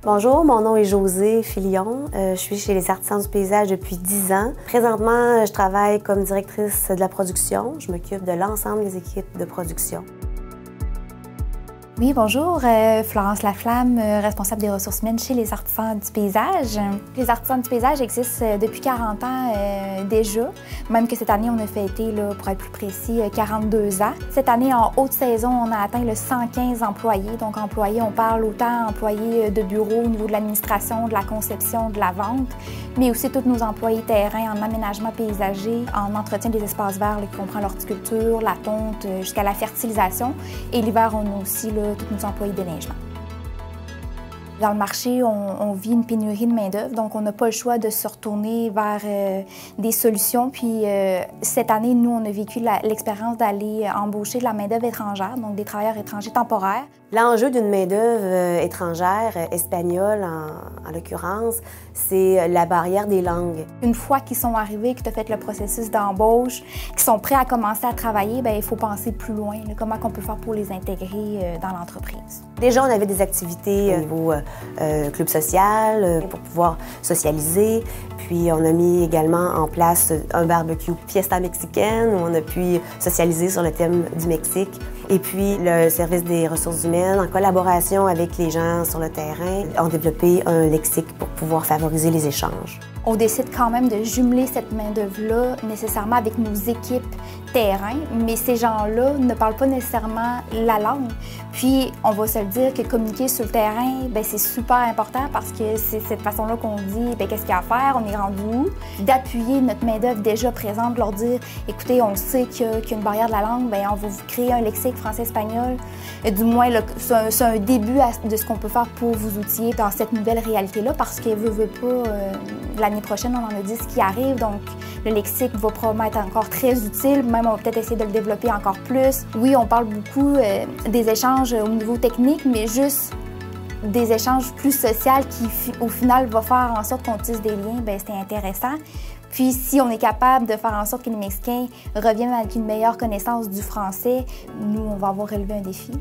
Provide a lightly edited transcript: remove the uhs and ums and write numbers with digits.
Bonjour, mon nom est Josée Filion. Je suis chez les Artisans du paysage depuis 10 ans. Présentement, je travaille comme directrice de la production. Je m'occupe de l'ensemble des équipes de production. Oui, bonjour, Florence Laflamme, responsable des ressources humaines chez les Artisans du paysage. Les Artisans du paysage existent depuis 40 ans déjà, même que cette année, on a fêté, pour être plus précis, 42 ans. Cette année, en haute saison, on a atteint le 115 employés. Donc, employés, on parle autant employés de bureau au niveau de l'administration, de la conception, de la vente, mais aussi tous nos employés terrain en aménagement paysager, en entretien des espaces verts, qui comprend l'horticulture, la tonte, jusqu'à la fertilisation. Et l'hiver, on a aussi tous nos employés de déneigement. Dans le marché, on vit une pénurie de main-d'œuvre, donc on n'a pas le choix de se retourner vers des solutions. Puis cette année, nous, on a vécu l'expérience d'aller embaucher de la main-d'œuvre étrangère, donc des travailleurs étrangers temporaires. L'enjeu d'une main-d'œuvre étrangère, espagnole en l'occurrence, c'est la barrière des langues. Une fois qu'ils sont arrivés, que tu as fait le processus d'embauche, qu'ils sont prêts à commencer à travailler, bien, il faut penser plus loin, comment on peut faire pour les intégrer dans l'entreprise. Déjà, on avait des activités au niveau club social pour pouvoir socialiser. Puis on a mis également en place un barbecue fiesta mexicaine où on a pu socialiser sur le thème du Mexique. Et puis le service des ressources humaines, en collaboration avec les gens sur le terrain, ont développé un lexique pour pouvoir favoriser les échanges. On décide quand même de jumeler cette main-d'œuvre-là nécessairement avec nos équipes terrain, mais ces gens-là ne parlent pas nécessairement la langue. Puis, on va se le dire que communiquer sur le terrain, c'est super important parce que c'est cette façon-là qu'on dit qu'est-ce qu'il y a à faire, on est rendu où. D'appuyer notre main-d'œuvre déjà présente, de leur dire écoutez, on sait qu'il y a une barrière de la langue, on va vous créer un lexique français-espagnol. Du moins, c'est un début de ce qu'on peut faire pour vous outiller dans cette nouvelle réalité-là parce que veut pas, l'année prochaine, on en a 10 qui arrivent, donc le lexique va probablement être encore très utile, même on va peut-être essayer de le développer encore plus. Oui, on parle beaucoup des échanges au niveau technique, mais juste des échanges plus sociaux qui, au final, va faire en sorte qu'on tisse des liens, c'est intéressant. Puis, si on est capable de faire en sorte que les Mexicains reviennent avec une meilleure connaissance du français, nous, on va avoir relevé un défi.